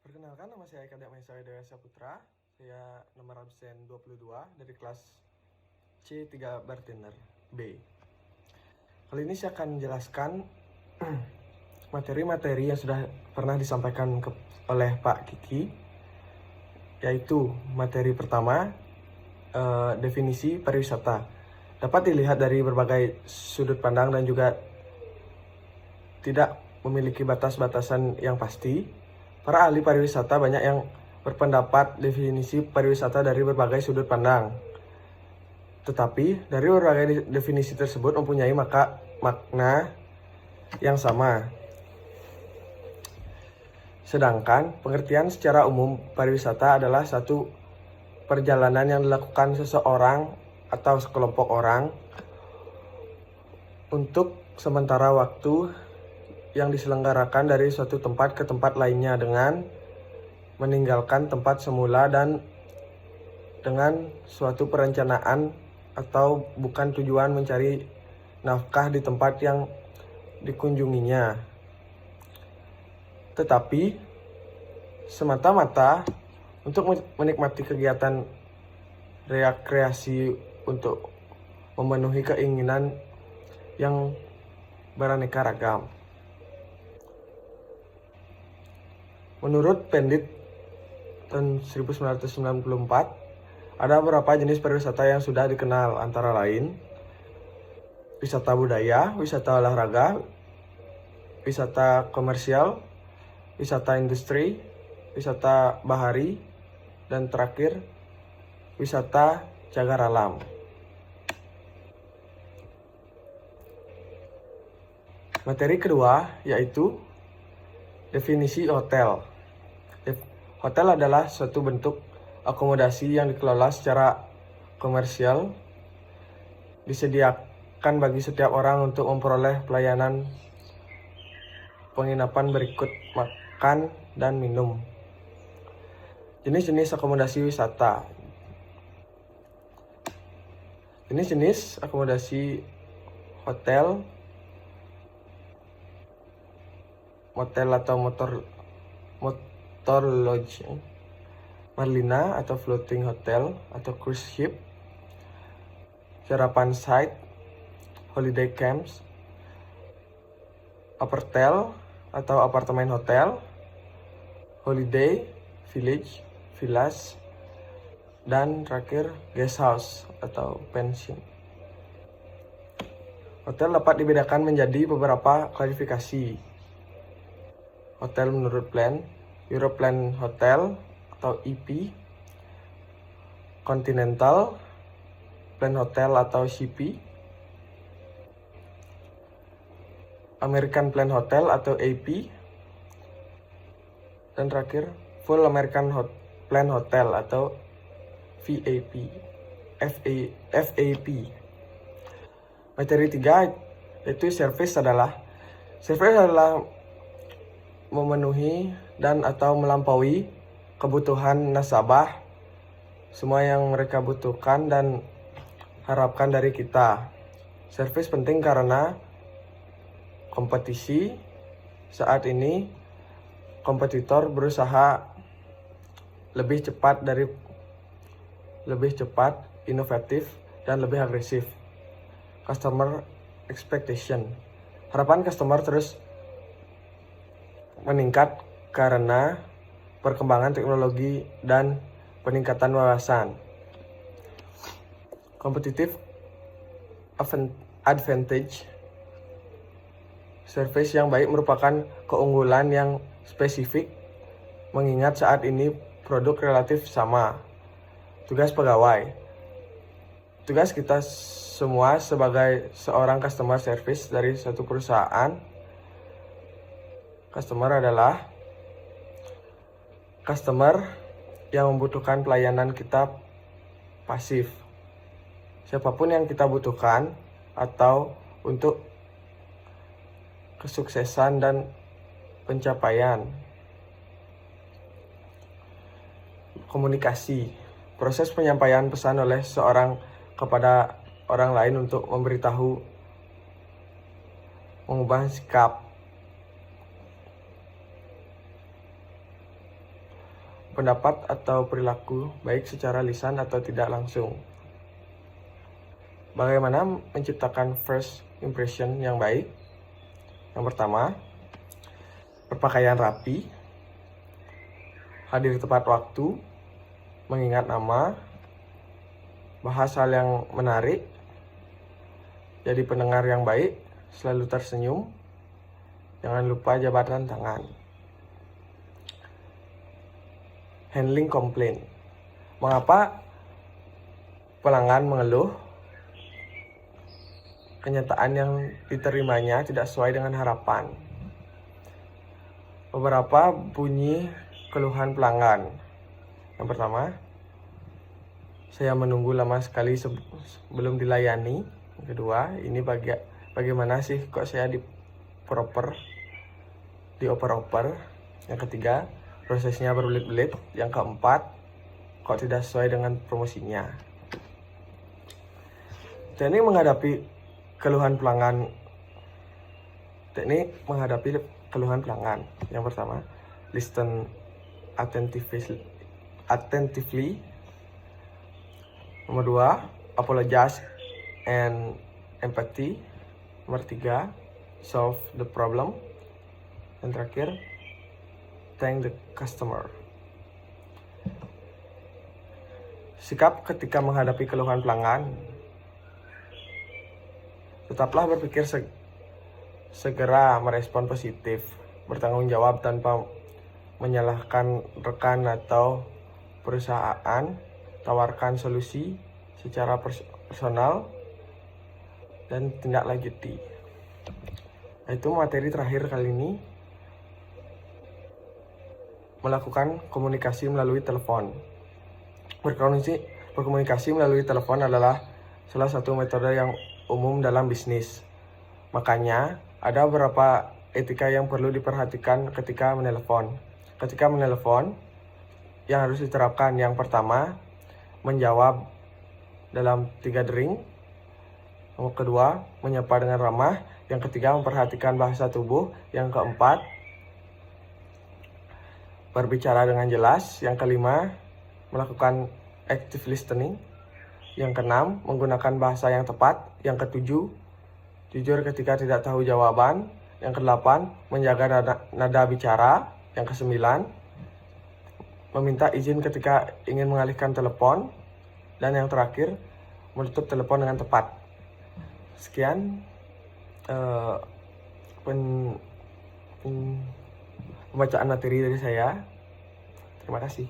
Perkenalkan, nama saya Kadek Maisa Dewa Saputra. Saya nomor absen 22 dari kelas C3 Bartender B. Kali ini saya akan menjelaskan materi-materi yang sudah pernah disampaikan oleh Pak Kiki, yaitu materi pertama, definisi pariwisata. Dapat dilihat dari berbagai sudut pandang dan juga tidak memiliki batas-batasan yang pasti. Para ahli pariwisata banyak yang berpendapat definisi pariwisata dari berbagai sudut pandang. Tetapi dari berbagai definisi tersebut mempunyai makna yang sama. Sedangkan pengertian secara umum pariwisata adalah satu perjalanan yang dilakukan seseorang atau sekelompok orang untuk sementara waktu yang diselenggarakan dari suatu tempat ke tempat lainnya dengan meninggalkan tempat semula dan dengan suatu perencanaan atau bukan tujuan mencari nafkah di tempat yang dikunjunginya, tetapi semata-mata untuk menikmati kegiatan rekreasi untuk memenuhi keinginan yang beraneka ragam. Menurut Pendit tahun 1994, ada beberapa jenis pariwisata yang sudah dikenal, antara lain wisata budaya, wisata olahraga, wisata komersial, wisata industri, wisata bahari, dan terakhir wisata cagar alam. Materi kedua yaitu definisi hotel. Hotel adalah suatu bentuk akomodasi yang dikelola secara komersial, disediakan bagi setiap orang untuk memperoleh pelayanan penginapan berikut makan dan minum. Jenis-jenis akomodasi wisata. Jenis-jenis akomodasi hotel, motel atau motor lodge, marina atau floating hotel atau cruise ship, sarapan site, holiday camps, apartel atau apartemen hotel, holiday village, villas, dan terakhir guest house atau pension. Hotel dapat dibedakan menjadi beberapa klasifikasi. Hotel menurut plan, European Hotel atau EP, Continental Plan Hotel atau CP, American Plan Hotel atau AP, dan terakhir Full American Plan Hotel atau VAP, FAP. Materi 3 yaitu service adalah memenuhi dan atau melampaui kebutuhan nasabah, semua yang mereka butuhkan dan harapkan dari kita. Servis penting karena kompetisi saat ini, kompetitor berusaha lebih cepat, inovatif, dan lebih agresif. Customer expectation. Harapan customer terus meningkat karena perkembangan teknologi dan peningkatan wawasan. Competitive advantage. Service yang baik merupakan keunggulan yang spesifik, mengingat saat ini produk relatif sama. Tugas pegawai. Tugas kita semua sebagai seorang customer service dari suatu perusahaan. Customer adalah customer yang membutuhkan pelayanan kita pasif. Siapapun yang kita butuhkan atau untuk kesuksesan dan pencapaian. Komunikasi. Proses penyampaian pesan oleh seorang kepada orang lain untuk memberitahu, mengubah sikap. pendapat atau perilaku, baik secara lisan atau tidak langsung. Bagaimana menciptakan first impression yang baik? Yang pertama, berpakaian rapi, hadir tepat waktu, mengingat nama, bahas hal yang menarik, jadi pendengar yang baik, selalu tersenyum, jangan lupa jabatan tangan. Handling komplain. Mengapa pelanggan mengeluh? Kenyataan yang diterimanya tidak sesuai dengan harapan. Beberapa bunyi keluhan pelanggan. Yang pertama, saya menunggu lama sekali sebelum dilayani. Yang kedua, ini bagaimana sih kok saya dioper-oper. Yang ketiga, prosesnya berbelit-belit. Yang keempat, kok tidak sesuai dengan promosinya. Teknik menghadapi keluhan pelanggan. Yang pertama, listen attentively. Nomor 2, apologize and empathy. Nomor 3, solve the problem. Dan terakhir, thank the customer. Sikap ketika menghadapi keluhan pelanggan. Tetaplah berpikir segera merespon positif, bertanggung jawab tanpa menyalahkan rekan atau perusahaan, tawarkan solusi secara personal, dan tindak lanjuti. Itu materi terakhir kali ini, melakukan komunikasi melalui telepon. Berkomunikasi melalui telepon adalah salah satu metode yang umum dalam bisnis. Makanya, ada beberapa etika yang perlu diperhatikan ketika menelepon. Ketika menelepon, yang harus diterapkan, yang pertama, menjawab dalam 3 dering. Yang kedua, menyapa dengan ramah. Yang ketiga, memperhatikan bahasa tubuh. Yang keempat, berbicara dengan jelas. Yang kelima, melakukan active listening. Yang keenam, menggunakan bahasa yang tepat. Yang ketujuh, jujur ketika tidak tahu jawaban. Yang kedelapan, menjaga nada bicara. Yang kesembilan, meminta izin ketika ingin mengalihkan telepon. Dan yang terakhir, menutup telepon dengan tepat. Sekian pembacaan materi dari saya. Terima kasih.